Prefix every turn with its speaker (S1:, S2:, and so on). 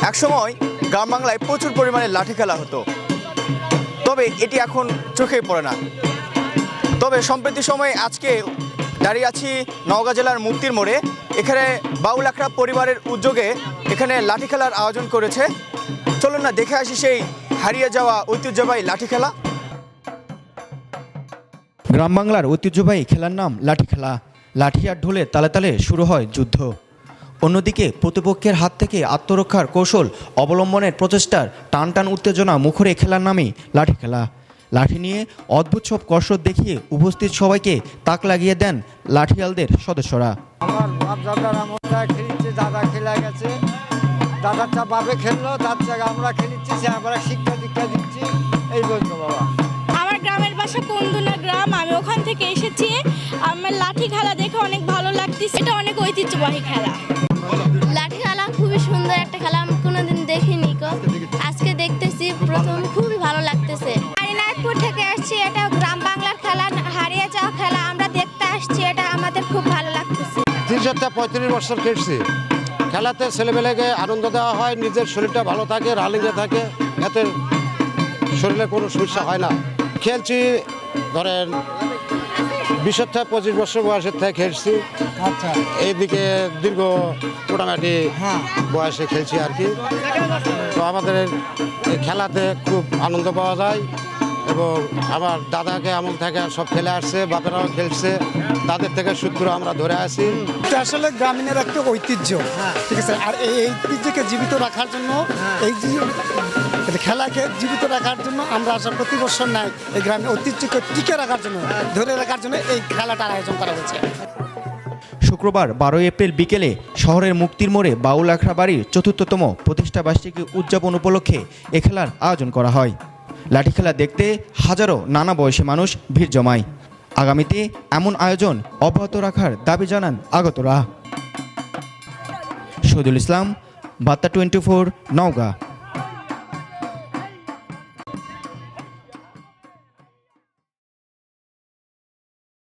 S1: একসময় গ্রাম বাংলায় প্রচুর পরিমাণে লাঠি খেলা হতো, তবে এটি এখন চোখে পড়ে না। তবে সম্প্রতি সময়ে আজকে দাঁড়িয়ে আছি নওগাঁ জেলার মুক্তির মোড়ে। এখানে বাউল আখড়া পরিবারের উদ্যোগে এখানে লাঠি খেলার আয়োজন করেছে। চলুন না দেখে আসি সেই হারিয়ে যাওয়া ঐতিহ্যবাহী লাঠি খেলা। গ্রাম বাংলার ঐতিহ্যবাহী খেলার নাম লাঠি খেলা। লাঠি আর ঢোলে তালে তালে শুরু হয় যুদ্ধ। অন্যদিকে প্রতিপক্ষের হাত থেকে আত্মরক্ষার কৌশল অবলম্বনের প্রচেষ্টার টান টান উত্তেজনা মুখরে খেলার নামই লাঠি খেলা। লাঠি নিয়ে অদ্ভুত সব কসরত দেখিয়ে উপস্থিত সবাইকে তাক লাগিয়ে দেন লাঠিয়ালদের সদস্যরা।
S2: আমার বাপ দাদার আমরা খেলিচ্ছে, দাদা খেলা গেছে, দাদারটা বাপে খেললো, তার জায়গা আমরা খেলিচ্ছি, সে আমরা শিক্ষা দীক্ষা দিচ্ছি, এই বলতো বাবা।
S3: আমার গ্রামের বাসা কুন্দুনা গ্রাম, আমি ওখান থেকে এসেছি। আমার লাঠি খেলা দেখে অনেক ভালো লাগতেছে, এটা অনেক ঐতিহ্যবাহী খেলা।
S4: লাঠি খেলা খুবই সুন্দর একটা খেলা, আমি কোনোদিন দেখিনি, আজকে দেখতেছি প্রথম, খুবই ভালো লাগতেছে।
S3: আরিনাথপুর থেকে আসছি, এটা গ্রাম বাংলার খেলা, হারিয়ে যাওয়া খেলা, আমরা দেখতে আসছি, এটা আমাদের খুব ভালো লাগতেছে।
S5: ৩-৪-৩৫ বছর খেলছি। খেলাতে ছেলেমেয়েকে আনন্দ দেওয়া হয়, নিজের শরীরটা ভালো থাকে, রানিংয়ে থাকে, এতে শরীরে কোনো সমস্যা হয় না। খেলছি ধরেন ২০-২৫ বছর বয়সের থেকে খেলছি।
S2: আচ্ছা,
S5: এইদিকে দীর্ঘ মোটামুটি বয়সে খেলছি আর কি। তো আমাদের এই খেলাতে খুব আনন্দ পাওয়া যায় এবং আমার দাদাকে আমল থেকে সব খেলে আসছে, বাপেরাও খেলছে, তাদের থেকে সূত্র আমরা ধরে আসি।
S6: এটা আসলে গ্রামীণের একটা ঐতিহ্য, ঠিক আছে। আর এই ঐতিহ্যকে জীবিত রাখার জন্য, এই যে খেলাকে জীবিত রাখার জন্য আমরা আসলে প্রতি বছর নাই এই গ্রামের ঐতিহ্যকে টিকে রাখার জন্য, ধরে রাখার জন্য এই খেলাটার আয়োজন করা হয়েছে।
S1: শুক্রবার ১২ এপ্রিল বিকেলে শহরের মুক্তির মোড়ে বাউল আখড়া বাড়ির ৪র্থতম প্রতিষ্ঠা বার্ষিকী উদযাপন উপলক্ষে এ খেলার আয়োজন করা হয়। লাঠি খেলা দেখতে হাজারো নানা বয়সী মানুষ ভিড় জমায়। আগামীতে এমন আয়োজন অব্যাহত রাখার দাবি জানান আগতরা। শহীদুল ইসলাম, বার্তা 24, নওগাঁ।